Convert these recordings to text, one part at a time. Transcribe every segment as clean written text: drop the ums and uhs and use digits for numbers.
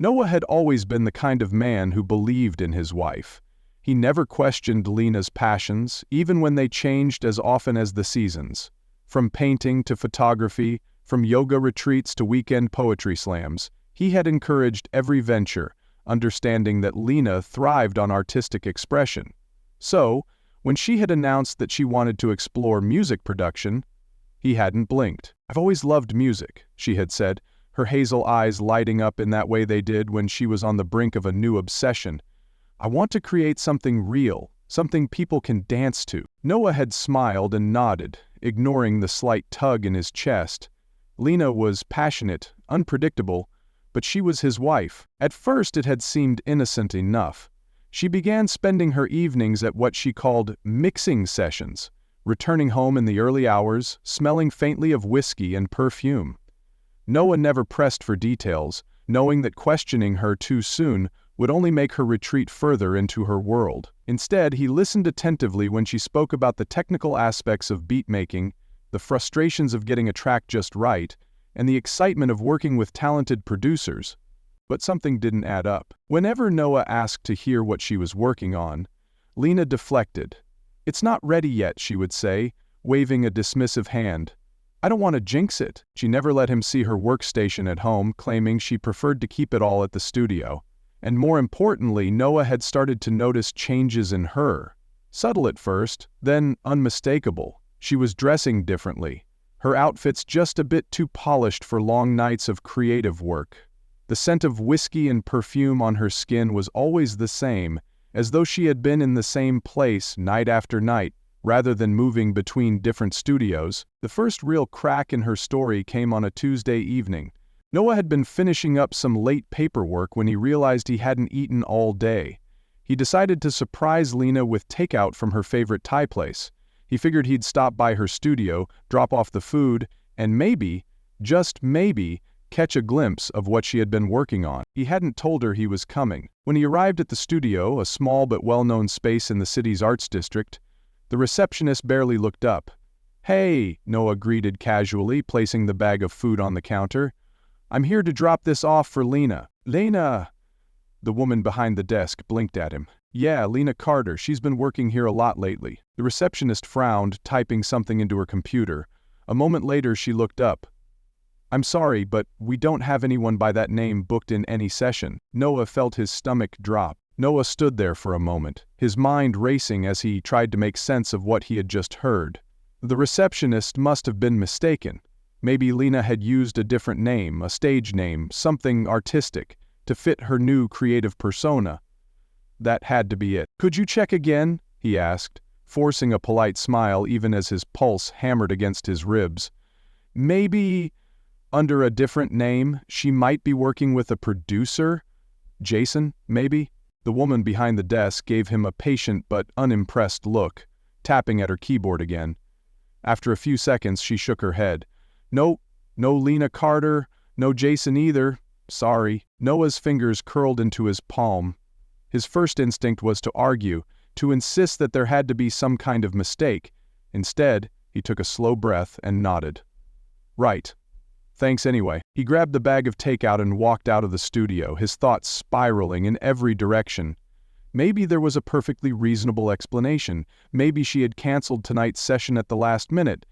Noah had always been the kind of man who believed in his wife. He never questioned Lena's passions, even when they changed as often as the seasons. From painting to photography, from yoga retreats to weekend poetry slams, he had encouraged every venture, understanding that Lena thrived on artistic expression. So, when she had announced that she wanted to explore music production, he hadn't blinked. "I've always loved music," she had said, her hazel eyes lighting up in that way they did when she was on the brink of a new obsession. "I want to create something real, something people can dance to." Noah had smiled and nodded, ignoring the slight tug in his chest. Lena was passionate, unpredictable, but she was his wife. At first it had seemed innocent enough. She began spending her evenings at what she called mixing sessions, returning home in the early hours, smelling faintly of whiskey and perfume. Noah never pressed for details, knowing that questioning her too soon would only make her retreat further into her world. Instead, he listened attentively when she spoke about the technical aspects of beat-making, the frustrations of getting a track just right, and the excitement of working with talented producers. But something didn't add up. Whenever Noah asked to hear what she was working on, Lena deflected. "It's not ready yet," she would say, waving a dismissive hand. "I don't want to jinx it." She never let him see her workstation at home, claiming she preferred to keep it all at the studio. And more importantly, Noah had started to notice changes in her. Subtle at first, then unmistakable. She was dressing differently, her outfits just a bit too polished for long nights of creative work. The scent of whiskey and perfume on her skin was always the same, as though she had been in the same place night after night, rather than moving between different studios. The first real crack in her story came on a Tuesday evening. Noah had been finishing up some late paperwork when he realized he hadn't eaten all day. He decided to surprise Lena with takeout from her favorite Thai place. He figured he'd stop by her studio, drop off the food, and maybe, just maybe, catch a glimpse of what she had been working on. He hadn't told her he was coming. When he arrived at the studio, a small but well-known space in the city's arts district, the receptionist barely looked up. "Hey," Noah greeted casually, placing the bag of food on the counter. "I'm here to drop this off for Lena." "Lena?" The woman behind the desk blinked at him. "Yeah, Lena Carter. She's been working here a lot lately." The receptionist frowned, typing something into her computer. A moment later she looked up. "I'm sorry, but we don't have anyone by that name booked in any session." Noah felt his stomach drop. Noah stood there for a moment, his mind racing as he tried to make sense of what he had just heard. The receptionist must have been mistaken. Maybe Lena had used a different name, a stage name, something artistic, to fit her new creative persona. That had to be it. "Could you check again?" he asked, forcing a polite smile even as his pulse hammered against his ribs. "Maybe under a different name, she might be working with a producer? Jason, maybe?" The woman behind the desk gave him a patient but unimpressed look, tapping at her keyboard again. After a few seconds, she shook her head. "No Lena Carter, no Jason either. Sorry." Noah's fingers curled into his palm. His first instinct was to argue, to insist that there had to be some kind of mistake. Instead, he took a slow breath and nodded. "Right. Thanks anyway." He grabbed the bag of takeout and walked out of the studio, his thoughts spiraling in every direction. Maybe there was a perfectly reasonable explanation. Maybe she had canceled tonight's session at the last minute.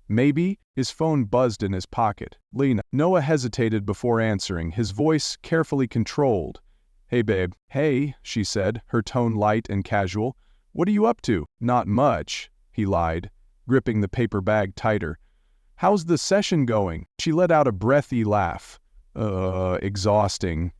Maybe his phone buzzed in his pocket. "Lena." Noah hesitated before answering, his voice carefully controlled. "Hey, babe." "Hey," she said, her tone light and casual. "What are you up to?" "Not much," he lied, gripping the paper bag tighter. "How's the session going?" She let out a breathy laugh. Exhausting.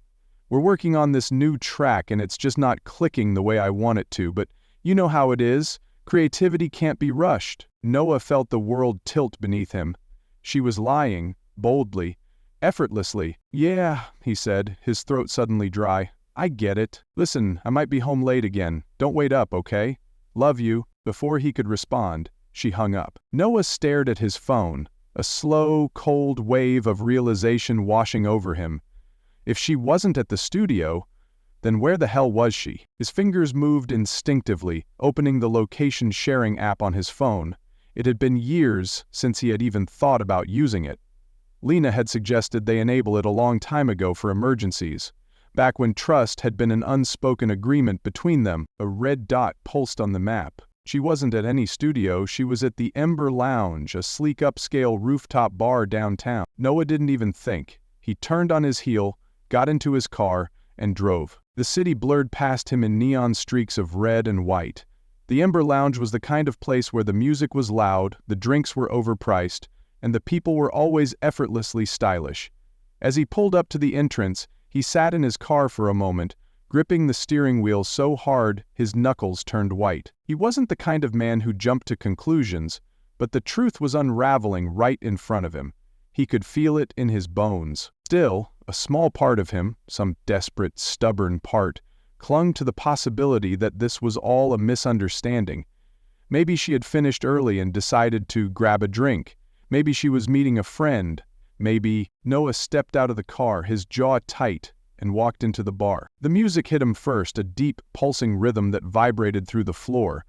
We're working on this new track and it's just not clicking the way I want it to, but you know how it is. Creativity can't be rushed." Noah felt the world tilt beneath him. She was lying, boldly, effortlessly. "Yeah," he said, his throat suddenly dry. "I get it. Listen, I might be home late again. Don't wait up, okay? Love you." Before he could respond, she hung up. Noah stared at his phone, a slow, cold wave of realization washing over him. If she wasn't at the studio, then where the hell was she? His fingers moved instinctively, opening the location-sharing app on his phone. It had been years since he had even thought about using it. Lena had suggested they enable it a long time ago for emergencies. Back when trust had been an unspoken agreement between them, a red dot pulsed on the map. She wasn't at any studio, she was at the Ember Lounge, a sleek upscale rooftop bar downtown. Noah didn't even think. He turned on his heel, got into his car, and drove. The city blurred past him in neon streaks of red and white. The Ember Lounge was the kind of place where the music was loud, the drinks were overpriced, and the people were always effortlessly stylish. As he pulled up to the entrance, he sat in his car for a moment, gripping the steering wheel so hard his knuckles turned white. He wasn't the kind of man who jumped to conclusions, but the truth was unraveling right in front of him. He could feel it in his bones. Still, a small part of him, some desperate, stubborn part, clung to the possibility that this was all a misunderstanding. Maybe she had finished early and decided to grab a drink. Maybe she was meeting a friend. Maybe. Noah stepped out of the car, his jaw tight, and walked into the bar. The music hit him first, a deep, pulsing rhythm that vibrated through the floor.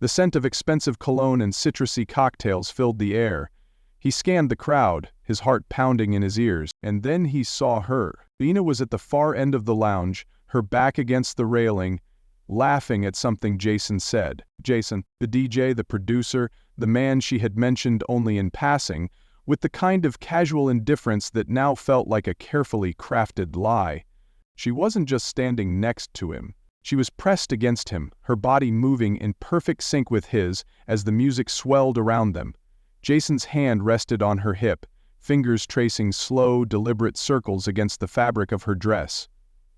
The scent of expensive cologne and citrusy cocktails filled the air. He scanned the crowd, his heart pounding in his ears, and then he saw her. Lena was at the far end of the lounge, her back against the railing, laughing at something Jason said. Jason, the DJ, the producer, the man she had mentioned only in passing, with the kind of casual indifference that now felt like a carefully crafted lie. She wasn't just standing next to him. She was pressed against him, her body moving in perfect sync with his as the music swelled around them. Jason's hand rested on her hip, fingers tracing slow, deliberate circles against the fabric of her dress.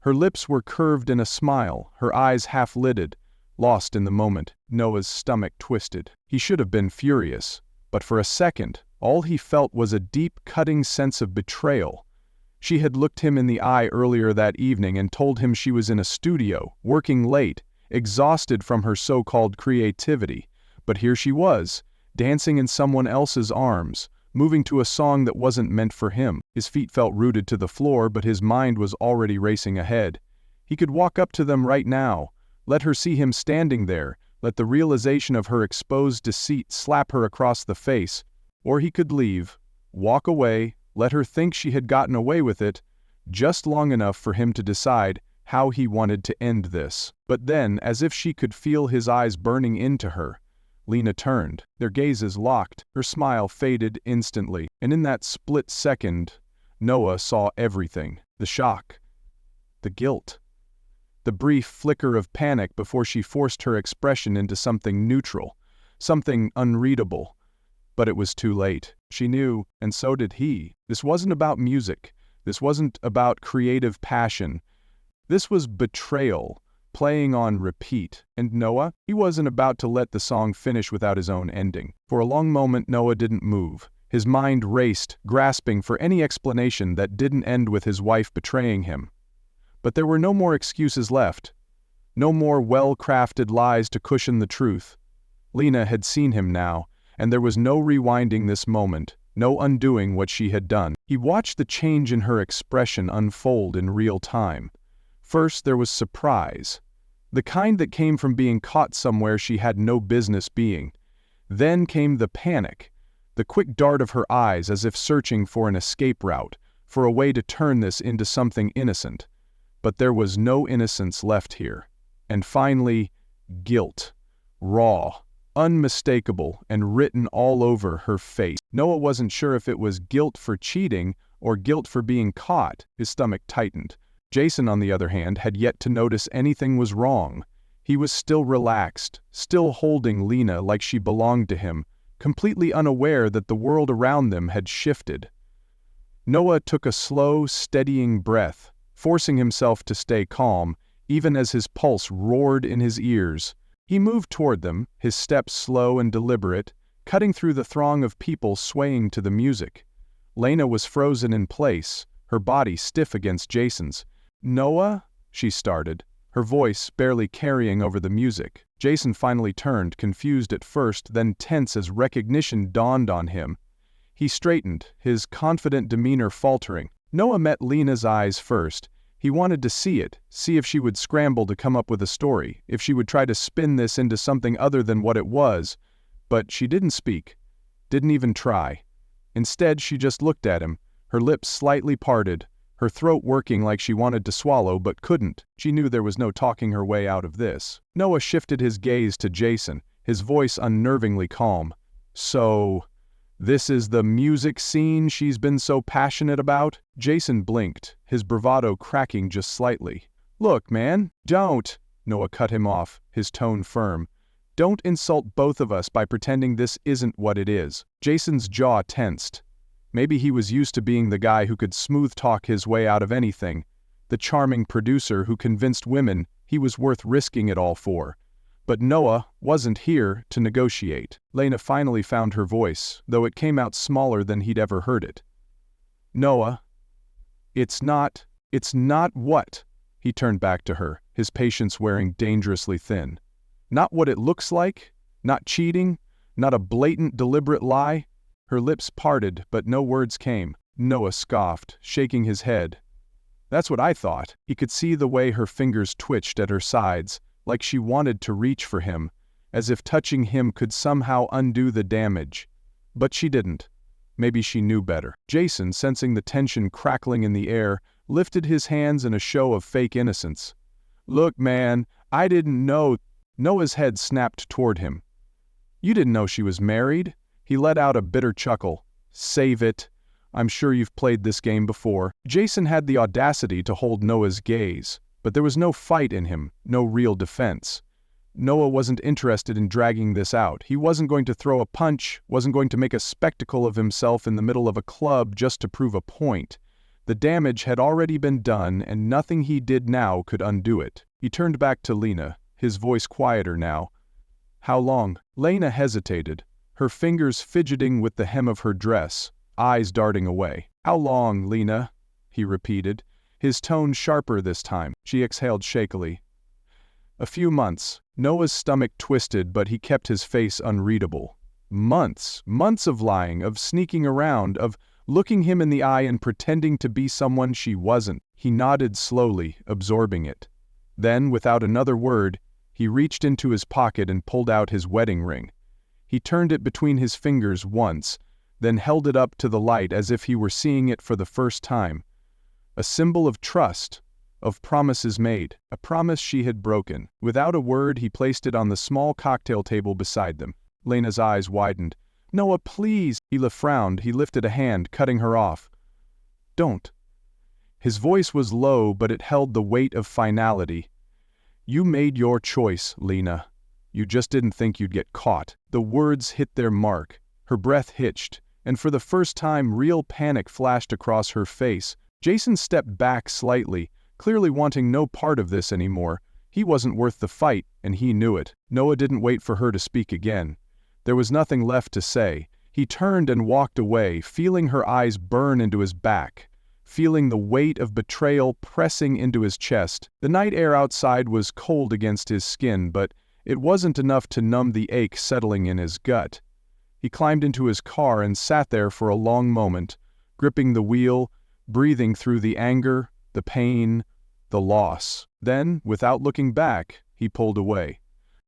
Her lips were curved in a smile, her eyes half-lidded, lost in the moment. Noah's stomach twisted. He should have been furious, but for a second, all he felt was a deep, cutting sense of betrayal. She had looked him in the eye earlier that evening and told him she was in a studio, working late, exhausted from her so-called creativity. But here she was, dancing in someone else's arms, moving to a song that wasn't meant for him. His feet felt rooted to the floor, but his mind was already racing ahead. He could walk up to them right now, let her see him standing there, let the realization of her exposed deceit slap her across the face. Or he could leave, walk away, let her think she had gotten away with it, just long enough for him to decide how he wanted to end this. But then, as if she could feel his eyes burning into her, Lena turned. Their gazes locked, her smile faded instantly, and in that split second, Noah saw everything. The shock, the guilt, the brief flicker of panic before she forced her expression into something neutral, something unreadable. But it was too late. She knew, and so did he. This wasn't about music. This wasn't about creative passion. This was betrayal, playing on repeat. And Noah? He wasn't about to let the song finish without his own ending. For a long moment, Noah didn't move. His mind raced, grasping for any explanation that didn't end with his wife betraying him. But there were no more excuses left. No more well-crafted lies to cushion the truth. Lena had seen him now, and there was no rewinding this moment, no undoing what she had done. He watched the change in her expression unfold in real time. First there was surprise, the kind that came from being caught somewhere she had no business being. Then came the panic, the quick dart of her eyes as if searching for an escape route, for a way to turn this into something innocent. But there was no innocence left here. And finally, guilt, raw, unmistakable, and written all over her face. Noah wasn't sure if it was guilt for cheating or guilt for being caught. His stomach tightened. Jason, on the other hand, had yet to notice anything was wrong. He was still relaxed, still holding Lena like she belonged to him, completely unaware that the world around them had shifted. Noah took a slow, steadying breath, forcing himself to stay calm, even as his pulse roared in his ears. He moved toward them, his steps slow and deliberate, cutting through the throng of people swaying to the music. Lena was frozen in place, her body stiff against Jason's. "Noah?" she started, her voice barely carrying over the music. Jason finally turned, confused at first, then tense as recognition dawned on him. He straightened, his confident demeanor faltering. Noah met Lena's eyes first. He wanted to see it, see if she would scramble to come up with a story, if she would try to spin this into something other than what it was. But she didn't speak, didn't even try. Instead, she just looked at him, her lips slightly parted, her throat working like she wanted to swallow but couldn't. She knew there was no talking her way out of this. Noah shifted his gaze to Jason, his voice unnervingly calm. "So, this is the music scene she's been so passionate about?" Jason blinked, his bravado cracking just slightly. "Look, man, don't," Noah cut him off, his tone firm. "Don't insult both of us by pretending this isn't what it is." Jason's jaw tensed. Maybe he was used to being the guy who could smooth talk his way out of anything, the charming producer who convinced women he was worth risking it all for. But Noah wasn't here to negotiate. Lena finally found her voice, though it came out smaller than he'd ever heard it. "Noah, it's not what?" He turned back to her, his patience wearing dangerously thin. "Not what it looks like? Not cheating? Not a blatant, deliberate lie?" Her lips parted, but no words came. Noah scoffed, shaking his head. "That's what I thought." He could see the way her fingers twitched at her sides, like she wanted to reach for him, as if touching him could somehow undo the damage. But she didn't. Maybe she knew better. Jason, sensing the tension crackling in the air, lifted his hands in a show of fake innocence. "Look, man, I didn't know." Noah's head snapped toward him. "You didn't know she was married?" He let out a bitter chuckle. "Save it. I'm sure you've played this game before." Jason had the audacity to hold Noah's gaze, but there was no fight in him, no real defense. Noah wasn't interested in dragging this out. He wasn't going to throw a punch, wasn't going to make a spectacle of himself in the middle of a club just to prove a point. The damage had already been done, and nothing he did now could undo it. He turned back to Lena, his voice quieter now. "How long?" Lena hesitated, her fingers fidgeting with the hem of her dress, eyes darting away. "How long, Lena?" he repeated, his tone sharper this time. She exhaled shakily. "A few months." Noah's stomach twisted, but he kept his face unreadable. Months. Months of lying, of sneaking around, of looking him in the eye and pretending to be someone she wasn't. He nodded slowly, absorbing it. Then, without another word, he reached into his pocket and pulled out his wedding ring. He turned it between his fingers once, then held it up to the light as if he were seeing it for the first time. A symbol of trust, of promises made, a promise she had broken. Without a word, he placed it on the small cocktail table beside them. Lena's eyes widened. "Noah, please!" Hila frowned. He lifted a hand, cutting her off. "Don't." His voice was low, but it held the weight of finality. "You made your choice, Lena. You just didn't think you'd get caught." The words hit their mark. Her breath hitched, and for the first time real panic flashed across her face. Jason stepped back slightly, clearly wanting no part of this anymore. He wasn't worth the fight, and he knew it. Noah didn't wait for her to speak again. There was nothing left to say. He turned and walked away, feeling her eyes burn into his back, feeling the weight of betrayal pressing into his chest. The night air outside was cold against his skin, but it wasn't enough to numb the ache settling in his gut. He climbed into his car and sat there for a long moment, gripping the wheel, breathing through the anger, the pain, the loss. Then, without looking back, he pulled away.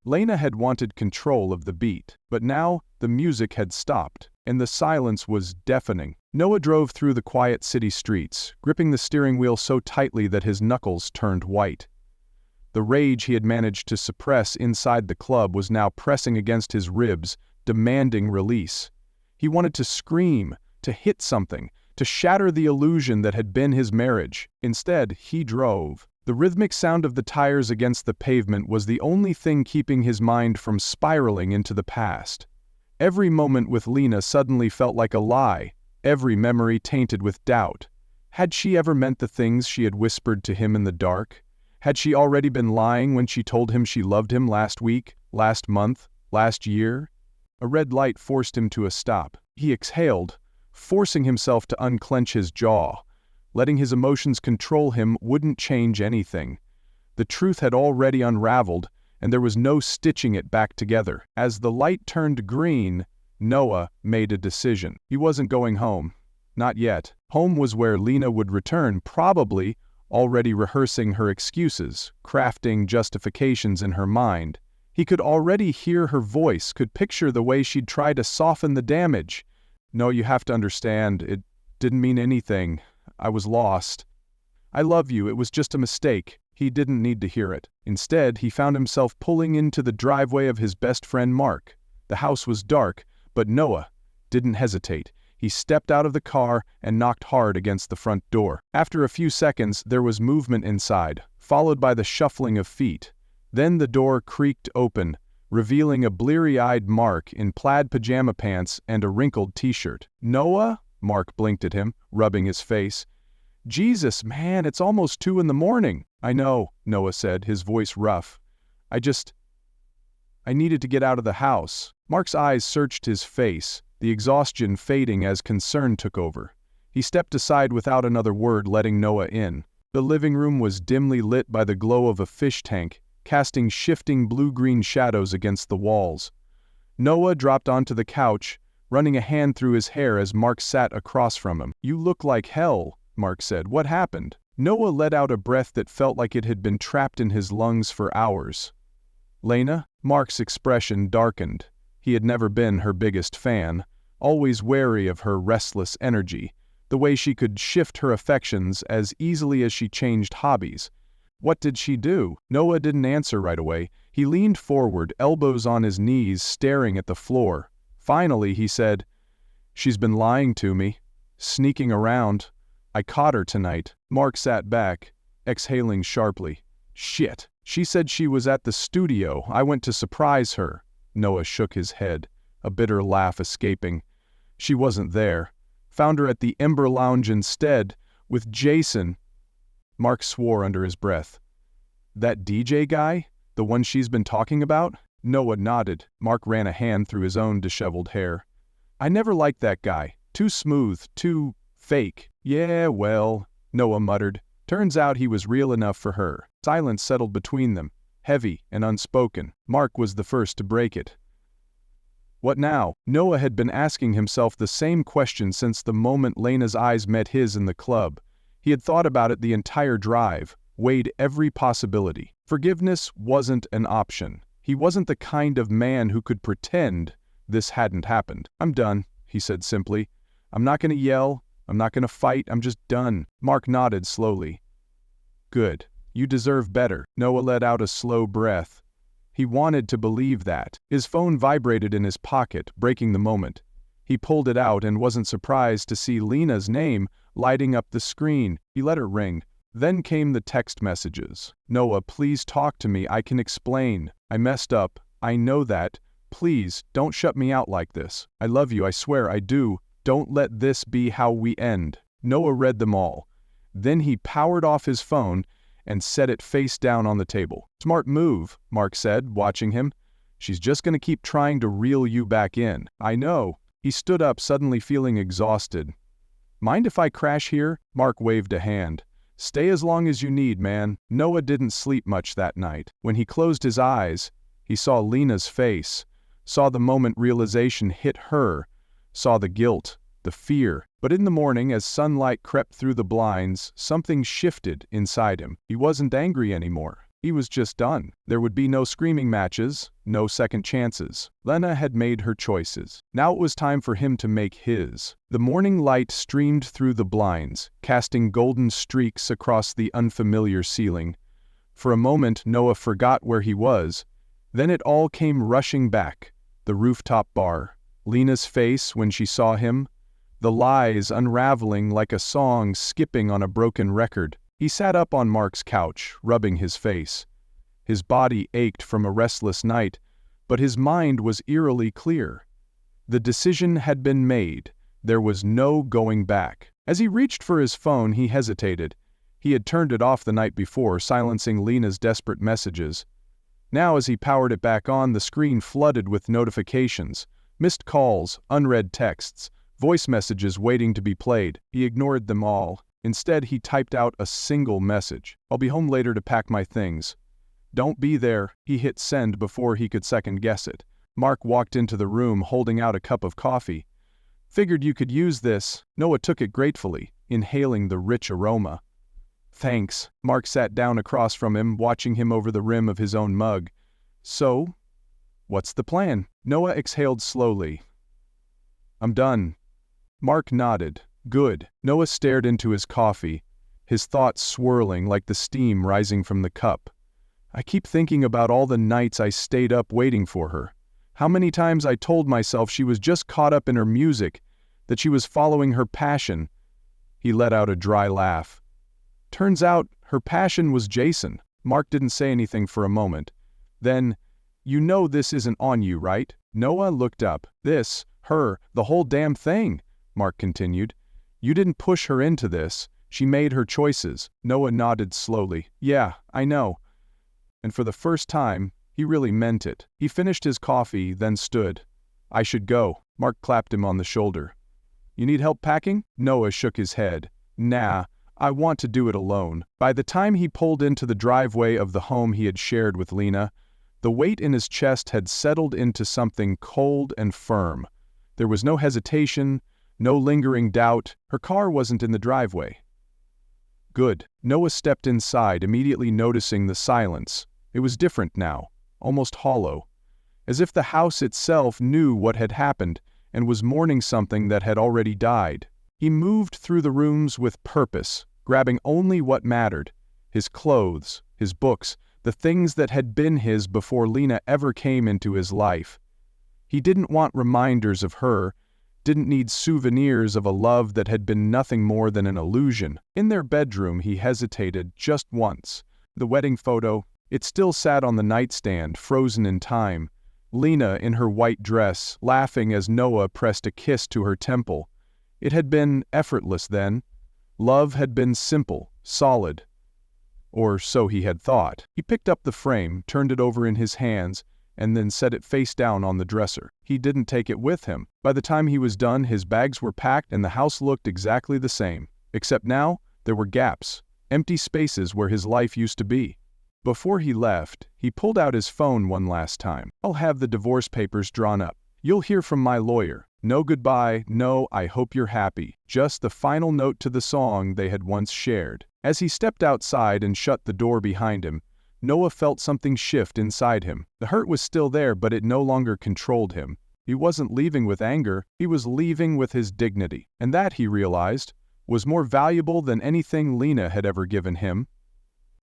Lena had wanted control of the beat, but now the music had stopped, and the silence was deafening. Noah drove through the quiet city streets, gripping the steering wheel so tightly that his knuckles turned white. The rage he had managed to suppress inside the club was now pressing against his ribs, demanding release. He wanted to scream, to hit something, to shatter the illusion that had been his marriage. Instead, he drove. The rhythmic sound of the tires against the pavement was the only thing keeping his mind from spiraling into the past. Every moment with Lena suddenly felt like a lie, every memory tainted with doubt. Had she ever meant the things she had whispered to him in the dark? Had she already been lying when she told him she loved him last week, last month, last year? A red light forced him to a stop. He exhaled, forcing himself to unclench his jaw. Letting his emotions control him wouldn't change anything. The truth had already unraveled, and there was no stitching it back together. As the light turned green, Noah made a decision. He wasn't going home. Not yet. Home was where Lena would return, probably already rehearsing her excuses, crafting justifications in her mind. He could already hear her voice, could picture the way she'd try to soften the damage. "No, you have to understand, it didn't mean anything. I was lost." "I love you, it was just a mistake." He didn't need to hear it. Instead, he found himself pulling into the driveway of his best friend Mark. The house was dark, but Noah didn't hesitate. He stepped out of the car and knocked hard against the front door. After a few seconds, there was movement inside, followed by the shuffling of feet. Then the door creaked open, revealing a bleary-eyed Mark in plaid pajama pants and a wrinkled t-shirt. "Noah?" Mark blinked at him, rubbing his face. "Jesus, man, it's almost 2 in the morning." "I know," Noah said, his voice rough. I needed to get out of the house." Mark's eyes searched his face, the exhaustion fading as concern took over. He stepped aside without another word, letting Noah in. The living room was dimly lit by the glow of a fish tank, casting shifting blue-green shadows against the walls. Noah dropped onto the couch, running a hand through his hair as Mark sat across from him. "You look like hell," Mark said. "What happened?" Noah let out a breath that felt like it had been trapped in his lungs for hours. "Lena?" Mark's expression darkened. He had never been her biggest fan, always wary of her restless energy, the way she could shift her affections as easily as she changed hobbies. "What did she do?" Noah didn't answer right away. He leaned forward, elbows on his knees, staring at the floor. Finally, he said, "She's been lying to me, sneaking around. I caught her tonight." Mark sat back, exhaling sharply. "Shit. She said she was at the studio. I went to surprise her." Noah shook his head, a bitter laugh escaping. "She wasn't there. Found her at the Ember Lounge instead, with Jason." Mark swore under his breath. "That DJ guy? The one she's been talking about?" Noah nodded. Mark ran a hand through his own disheveled hair. "I never liked that guy. Too smooth, too fake." "Yeah, well," Noah muttered. "Turns out he was real enough for her." Silence settled between them, heavy and unspoken. Mark was the first to break it. "What now?" Noah had been asking himself the same question since the moment Lena's eyes met his in the club. He had thought about it the entire drive, weighed every possibility. Forgiveness wasn't an option. He wasn't the kind of man who could pretend this hadn't happened. "I'm done," he said simply. "I'm not going to yell. I'm not going to fight. I'm just done." Mark nodded slowly. "Good. You deserve better." Noah let out a slow breath. He wanted to believe that. His phone vibrated in his pocket, breaking the moment. He pulled it out and wasn't surprised to see Lena's name lighting up the screen. He let her ring. Then came the text messages. "Noah, please talk to me. I can explain. I messed up. I know that. Please, don't shut me out like this. I love you, I swear I do. Don't let this be how we end." Noah read them all. Then he powered off his phone and set it face down on the table. "Smart move," Mark said, watching him. "She's just going to keep trying to reel you back in." "I know." He stood up, suddenly feeling exhausted. "Mind if I crash here?" Mark waved a hand. "Stay as long as you need, man." Noah didn't sleep much that night. When he closed his eyes, he saw Lena's face, saw the moment realization hit her, saw the guilt, the fear. But in the morning, as sunlight crept through the blinds, something shifted inside him. He wasn't angry anymore. He was just done. There would be no screaming matches, no second chances. Lena had made her choices. Now it was time for him to make his. The morning light streamed through the blinds, casting golden streaks across the unfamiliar ceiling. For a moment, Noah forgot where he was. Then it all came rushing back. The rooftop bar, Lena's face when she saw him, the lies unraveling like a song skipping on a broken record. He sat up on Mark's couch, rubbing his face. His body ached from a restless night, but his mind was eerily clear. The decision had been made. There was no going back. As he reached for his phone, he hesitated. He had turned it off the night before, silencing Lena's desperate messages. Now, as he powered it back on, the screen flooded with notifications, missed calls, unread texts, voice messages waiting to be played. He ignored them all. Instead, he typed out a single message. "I'll be home later to pack my things." "Don't be there." He hit send before he could second-guess it. Mark walked into the room holding out a cup of coffee. "Figured you could use this." Noah took it gratefully, inhaling the rich aroma. "Thanks." Mark sat down across from him, watching him over the rim of his own mug. "So, what's the plan?" Noah exhaled slowly. "I'm done." Mark nodded. "Good." Noah stared into his coffee, his thoughts swirling like the steam rising from the cup. I keep thinking about all the nights I stayed up waiting for her. How many times I told myself she was just caught up in her music, that she was following her passion. He let out a dry laugh. Turns out, her passion was Jason. Mark didn't say anything for a moment. Then, "You know this isn't on you, right?" Noah looked up. "This, her, the whole damn thing," Mark continued. "You didn't push her into this. She made her choices." Noah nodded slowly. "Yeah, I know." And for the first time, he really meant it. He finished his coffee, then stood. "I should go." Mark clapped him on the shoulder. "You need help packing?" Noah shook his head. "Nah, I want to do it alone." By the time he pulled into the driveway of the home he had shared with Lena, the weight in his chest had settled into something cold and firm. There was no hesitation, no lingering doubt. Her car wasn't in the driveway. Good. Noah stepped inside, immediately noticing the silence. It was different now, almost hollow, as if the house itself knew what had happened and was mourning something that had already died. He moved through the rooms with purpose, grabbing only what mattered: his clothes, his books, the things that had been his before Lena ever came into his life. He didn't want reminders of her, didn't need souvenirs of a love that had been nothing more than an illusion. In their bedroom he hesitated just once. The wedding photo, it still sat on the nightstand, frozen in time. Lena in her white dress, laughing as Noah pressed a kiss to her temple. It had been effortless then. Love had been simple, solid. Or so he had thought. He picked up the frame, turned it over in his hands, and then set it face down on the dresser. He didn't take it with him. By the time he was done, his bags were packed and the house looked exactly the same. Except now, there were gaps, empty spaces where his life used to be. Before he left, he pulled out his phone one last time. "I'll have the divorce papers drawn up. You'll hear from my lawyer. No goodbye, no I hope you're happy. Just the final note to the song they had once shared." As he stepped outside and shut the door behind him, Noah felt something shift inside him. The hurt was still there, but it no longer controlled him. He wasn't leaving with anger, he was leaving with his dignity. And that, he realized, was more valuable than anything Lena had ever given him.